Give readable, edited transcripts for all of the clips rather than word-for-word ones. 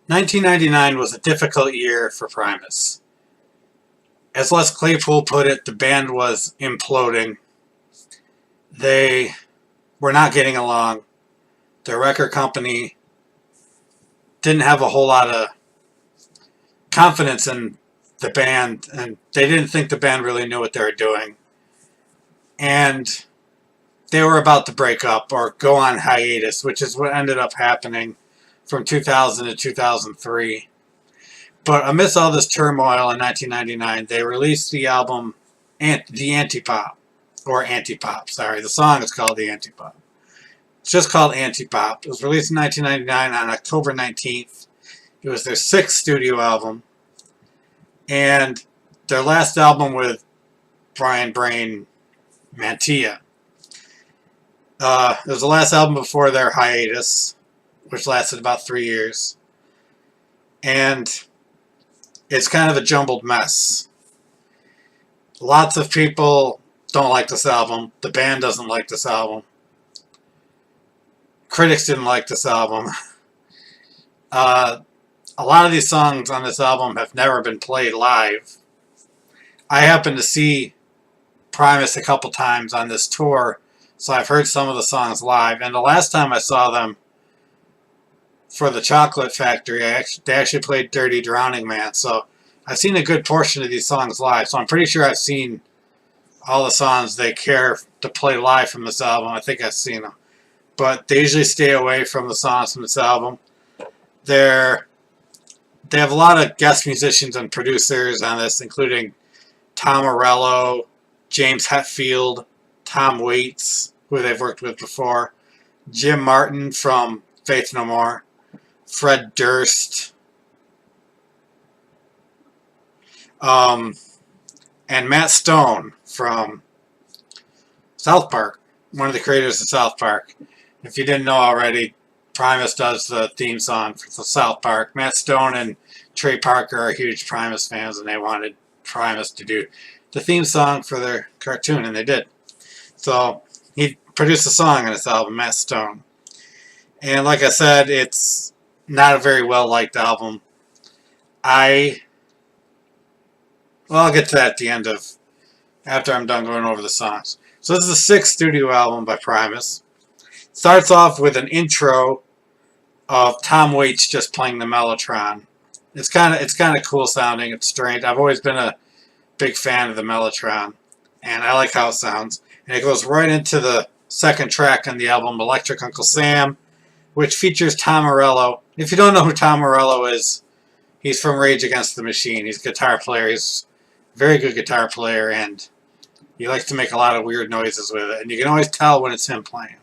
1999 was a difficult year for Primus. As Les Claypool put it, the band was imploding. They were not getting along. Their record company didn't have a whole lot of confidence in the band, and they didn't think the band really knew what they were doing. And they were about to break up or go on hiatus, which is what ended up happening from 2000 to 2003. But amidst all this turmoil in 1999, they released the album The Antipop, or Antipop, sorry. The song is called The Antipop. It's just called Antipop. It was released in 1999 on October 19th. It was their sixth studio album, and their last album with Brian Brain Mantilla. It was the last album before their hiatus, which lasted about 3 years. And it's kind of a jumbled mess. Lots of people don't like this album. The band doesn't like this album. Critics didn't like this album. A lot of these songs on this album have never been played live. I happened to see Primus a couple times on this tour, so I've heard some of the songs live. And the last time I saw them for the Chocolate Factory, they actually played Dirty Drowning Man. So I've seen a good portion of these songs live. So I'm pretty sure I've seen all the songs they care to play live from this album. I think I've seen them. But they usually stay away from the songs from this album. They have a lot of guest musicians and producers on this, including Tom Morello, James Hetfield, Tom Waits, who they've worked with before, Jim Martin from Faith No More, Fred Durst, and Matt Stone from South Park, one of the creators of South Park. If you didn't know already, Primus does the theme song for South Park. Matt Stone and Trey Parker are huge Primus fans, and they wanted Primus to do the theme song for their cartoon, and they did. So he produced a song on this album, Matt Stone. And like I said, it's not a very well-liked album. I'll get to that at the end after I'm done going over the songs. So this is the sixth studio album by Primus. It starts off with an intro of Tom Waits just playing the Mellotron. It's kind of cool sounding. It's strange. I've always been a big fan of the Mellotron, and I like how it sounds. And it goes right into the second track on the album, Electric Uncle Sam, which features Tom Morello. If you don't know who Tom Morello is, he's from Rage Against the Machine. He's a guitar player. He's a very good guitar player, and he likes to make a lot of weird noises with it. And you can always tell when it's him playing.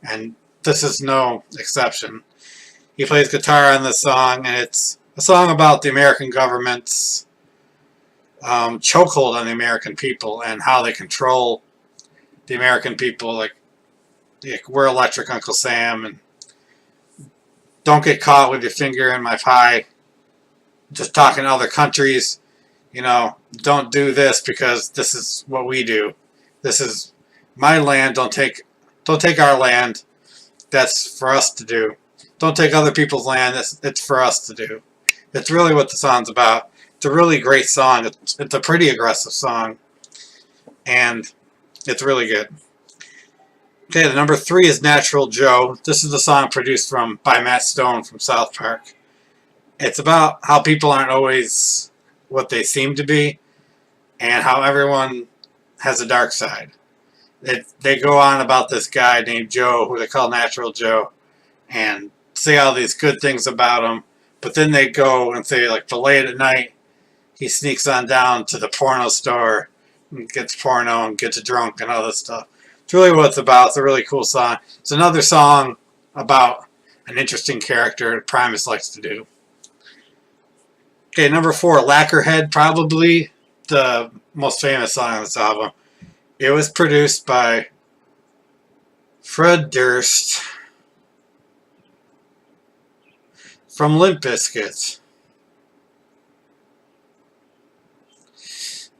And this is no exception. He plays guitar on this song, and it's a song about the American government's chokehold on the American people and how they control the American people. Like we're Electric Uncle Sam, and don't get caught with your finger in my pie just talking to other countries. You know, don't do this because this is what we do. This is my land. Don't take our land. That's for us to do. Don't take other people's land. It's for us to do. It's really what the song's about. It's a really great song. It's a pretty aggressive song, and it's really good. Okay, the number 3 is Natural Joe. This is the song produced by Matt Stone from South Park. It's about how people aren't always what they seem to be, and how everyone has a dark side. They go on about this guy named Joe, who they call Natural Joe, and say all these good things about him, but then they go and say, like, the late at night, he sneaks on down to the porno store and gets porno and gets drunk and all this stuff. It's really what it's about. It's a really cool song. It's another song about an interesting character that Primus likes to do. Okay, number 4, Lacquerhead, probably the most famous song on this album. It was produced by Fred Durst from Limp Bizkit.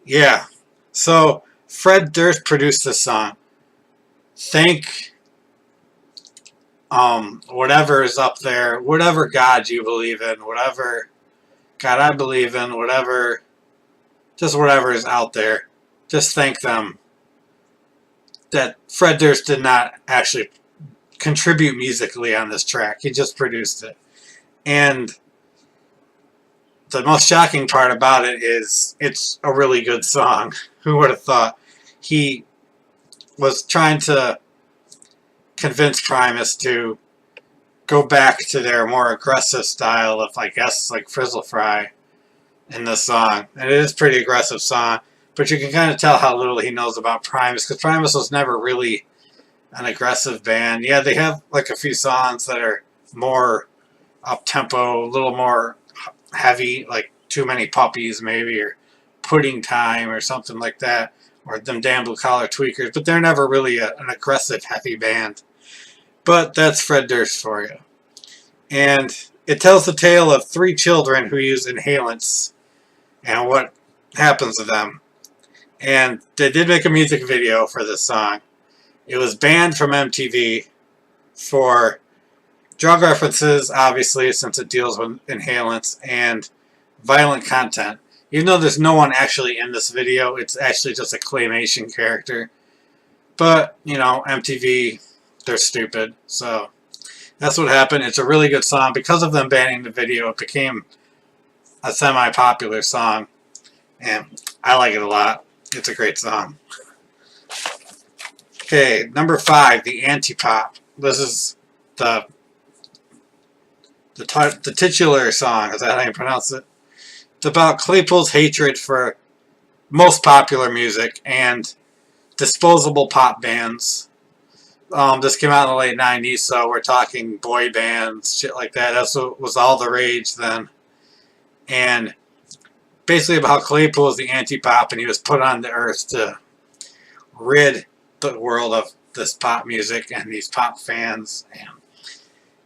Yeah, so Fred Durst produced this song. Thank whatever is up there, whatever God you believe in, whatever God I believe in, just whatever is out there, just thank them that Fred Durst did not actually contribute musically on this track. He just produced it. And the most shocking part about it is it's a really good song. Who would have thought? He was trying to convince Primus to go back to their more aggressive style of, I guess, like Frizzle Fry in this song. And it is a pretty aggressive song, but you can kind of tell how little he knows about Primus, because Primus was never really an aggressive band. Yeah, they have like a few songs that are more up-tempo, a little more heavy, like Too Many Puppies maybe, or Pudding Time or something like that, or Them Damn Blue Collar Tweakers, but they're never really an aggressive, heavy band. But that's Fred Durst for you. And it tells the tale of 3 children who use inhalants and what happens to them. And they did make a music video for this song. It was banned from MTV for drug references, obviously, since it deals with inhalants, and violent content. Even though there's no one actually in this video, it's actually just a claymation character. But, you know, MTV, they're stupid. So that's what happened. It's a really good song. Because of them banning the video, it became a semi-popular song. And I like it a lot. It's a great song. Okay, number 5, the Antipop. This is the titular song. Is that how you pronounce it? It's about Claypool's hatred for most popular music and disposable pop bands. This came out in the late 90s, so we're talking boy bands, shit like that. That's what was all the rage then. And basically about how Claypool was the anti-pop, and he was put on the earth to rid the world of this pop music and these pop fans. And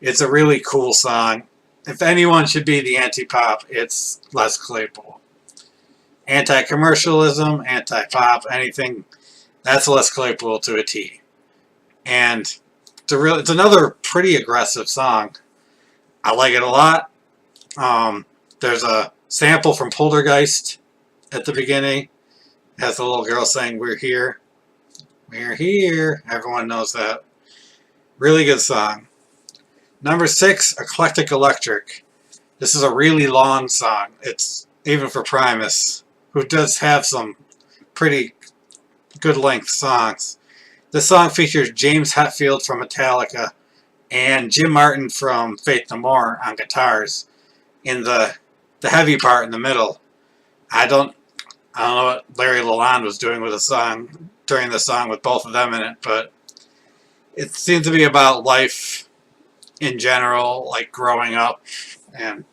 it's a really cool song. If anyone should be the anti-pop, it's Les Claypool. Anti-commercialism, anti-pop, anything, that's Les Claypool to a T. And it's another pretty aggressive song. I like it a lot. There's a sample from Poltergeist at the beginning. It has the little girl saying, "We're here. We're here." Everyone knows that. Really good song. Number 6, Eclectic Electric. This is a really long song. It's even for Primus, who does have some pretty good length songs. This song features James Hetfield from Metallica and Jim Martin from Faith No More on guitars in the heavy part in the middle. I don't know what Larry Lalonde was doing with the song during the song with both of them in it, but it seems to be about life in general, like growing up, and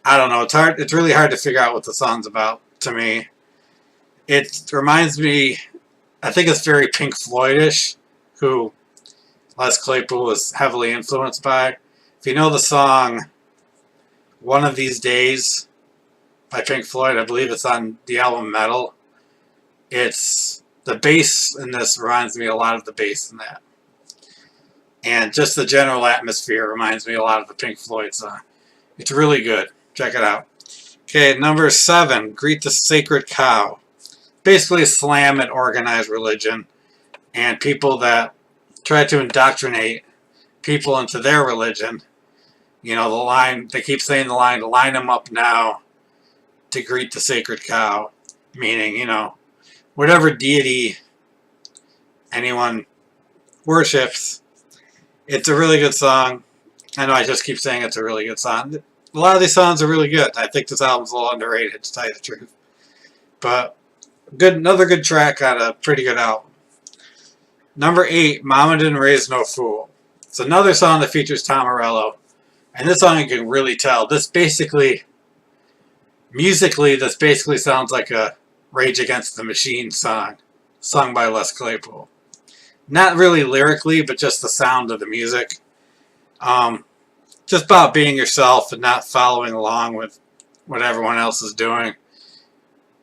I don't know. It's really hard to figure out what the song's about to me. It reminds me, I think it's very Pink Floyd-ish, who Les Claypool was heavily influenced by. If you know the song One of These Days by Pink Floyd, I believe it's on the album Metal. It's the bass in this reminds me a lot of the bass in that. And just the general atmosphere reminds me a lot of the Pink Floyd song. It's really good. Check it out. Okay, number 7, Greet the Sacred Cow. Basically slam at organized religion and people that try to indoctrinate people into their religion. You know, the line, they keep saying the line, "Line them up now to greet the sacred cow," meaning, you know, whatever deity anyone worships. It's a really good song. I know I just keep saying it's a really good song. A lot of these songs are really good. I think this album's a little underrated, to tell you the truth. But another good track on a pretty good album. Number 8, Mama Didn't Raise No Fool. It's another song that features Tom Morello. And this song you can really tell. Musically, this basically sounds like a Rage Against the Machine song, sung by Les Claypool. Not really lyrically, but just the sound of the music. Just about being yourself and not following along with what everyone else is doing.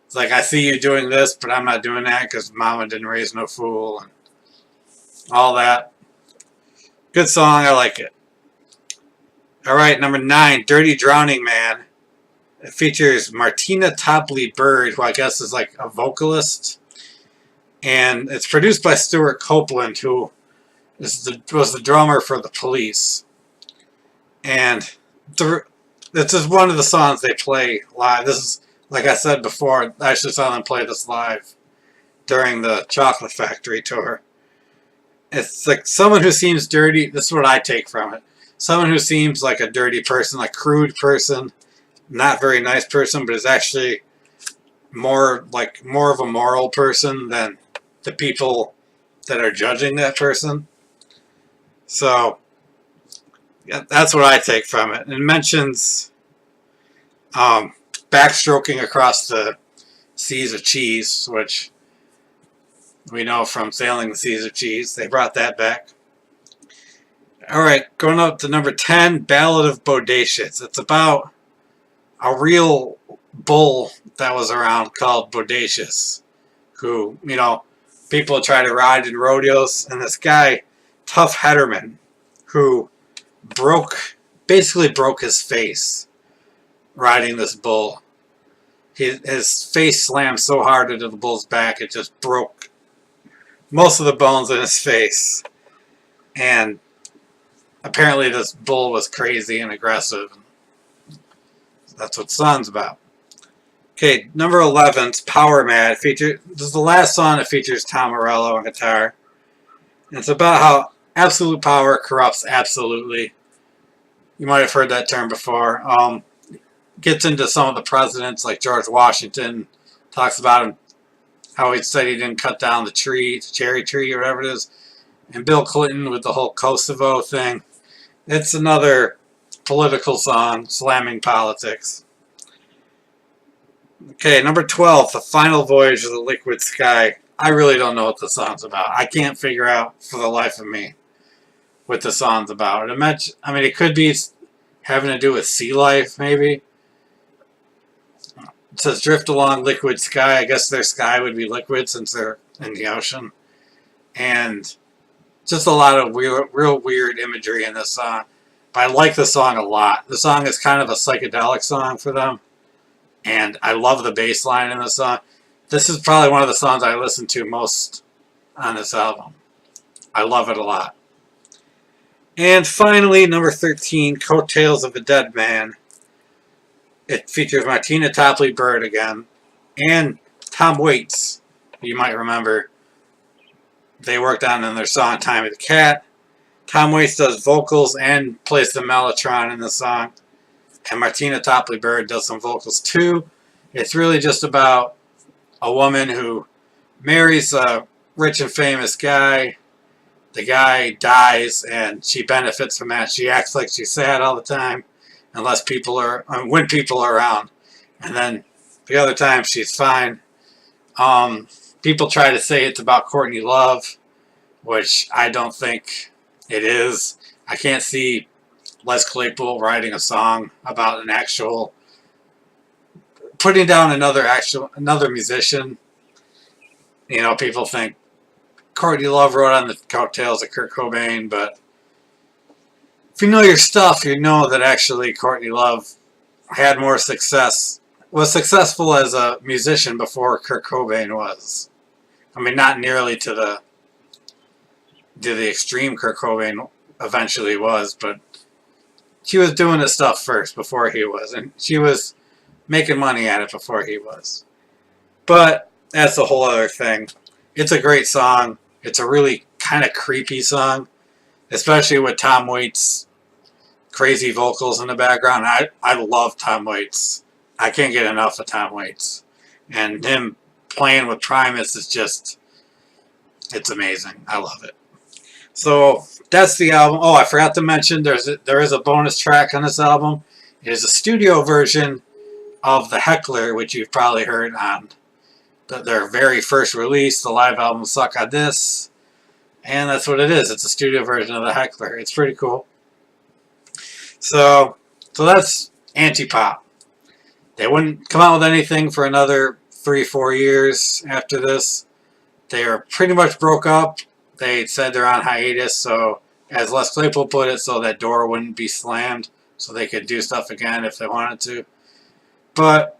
It's like, I see you doing this, but I'm not doing that because Mama didn't raise no fool and all that. Good song. I like it. All right, number 9, Dirty Drowning Man. It features Martina Topley Bird, who I guess is like a vocalist. And it's produced by Stuart Copeland, who was the drummer for the Police. And this is one of the songs they play live. This is, like I said before, I actually saw them play this live during the Chocolate Factory tour. It's like someone who seems dirty. This is what I take from it. Someone who seems like a dirty person, like crude person, not very nice person, but is actually more of a moral person than the people that are judging that person. So yeah, that's what I take from it. It mentions backstroking across the seas of cheese, which we know from Sailing the Seas of Cheese. They brought that back. All right, going up to number 10, Ballad of Bodacious. It's about a real bull that was around called Bodacious, who, people try to ride in rodeos, and this guy, Tough Hederman, who basically broke his face riding this bull. His face slammed so hard into the bull's back, it just broke most of the bones in his face. And apparently this bull was crazy and aggressive. That's what the song's about. Okay, number 11 is Power Mad. This is the last song that features Tom Morello on guitar. And it's about how absolute power corrupts absolutely. You might have heard that term before. Gets into some of the presidents, like George Washington. Talks about him, how he said he didn't cut down the cherry tree, or whatever it is. And Bill Clinton with the whole Kosovo thing. It's another political song, slamming politics. Okay, number 12, The Final Voyage of the Liquid Sky. I really don't know what the song's about. I can't figure out for the life of me what the song's about. It could be having to do with sea life, maybe. It says drift along liquid sky. I guess their sky would be liquid since they're in the ocean. And just a lot of real weird imagery in this song. But I like the song a lot. The song is kind of a psychedelic song for them. And I love the bass line in the song. This is probably one of the songs I listen to most on this album. I love it a lot. And finally, number 13, Coattails of a Dead Man. It features Martina Topley Bird again. And Tom Waits, you might remember. They worked on in their song Time of the Cat. Tom Waits does vocals and plays the mellotron in the song. And Martina Topley Bird does some vocals too. It's really just about a woman who marries a rich and famous guy. The guy dies and she benefits from that. She acts like she's sad all the time when people are around. And then the other time she's fine. People try to say it's about Courtney Love, which I don't think it is. I can't see Les Claypool writing a song about putting down another musician. People think Courtney Love wrote on the coattails of Kurt Cobain, but if you know your stuff, you know that actually Courtney Love had more success, was successful as a musician before Kurt Cobain was. Not nearly to the extreme Kurt Cobain eventually was, but she was doing this stuff first before he was, and she was making money at it before he was. But that's a whole other thing. It's a great song. It's a really kind of creepy song, especially with Tom Waits' crazy vocals in the background. I love Tom Waits. I can't get enough of Tom Waits. And him playing with Primus is it's amazing. I love it. So that's the album. Oh, I forgot to mention there is a bonus track on this album. It is a studio version of The Heckler, which you've probably heard on their very first release, the live album Suck on This. And that's what it is. It's a studio version of The Heckler. It's pretty cool. So that's Antipop. They wouldn't come out with anything for another 3-4 years after this. They are pretty much broke up. They said they're on hiatus, so as Les Claypool put it, so that door wouldn't be slammed, so they could do stuff again if they wanted to. But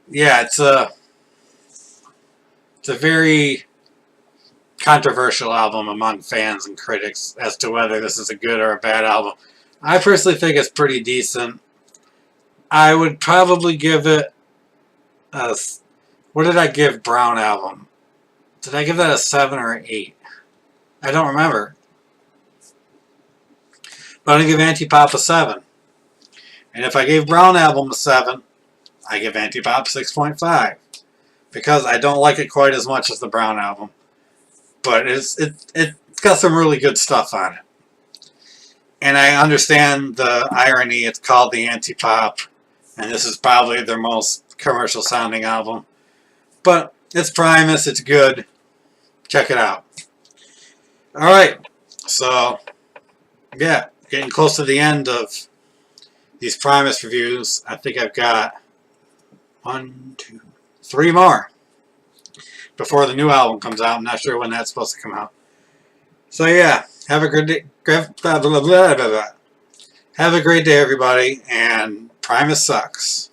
yeah, it's a very controversial album among fans and critics as to whether this is a good or a bad album. I personally think it's pretty decent. I would probably give it a... What did I give Brown Album? Did I give that a 7 or an 8? I don't remember. But I'm going to give Antipop a 7. And if I gave Brown Album a 7, I give Antipop 6.5. Because I don't like it quite as much as the Brown Album. But it's got some really good stuff on it. And I understand the irony. It's called the Antipop. And this is probably their most commercial sounding album. But it's Primus. It's good. Check it out. Alright. So, yeah. Getting close to the end of these Primus reviews. I think I've got 1, 2, 3 more before the new album comes out. I'm not sure when that's supposed to come out. So yeah, have a good day. Have a great day, everybody. And Primus sucks.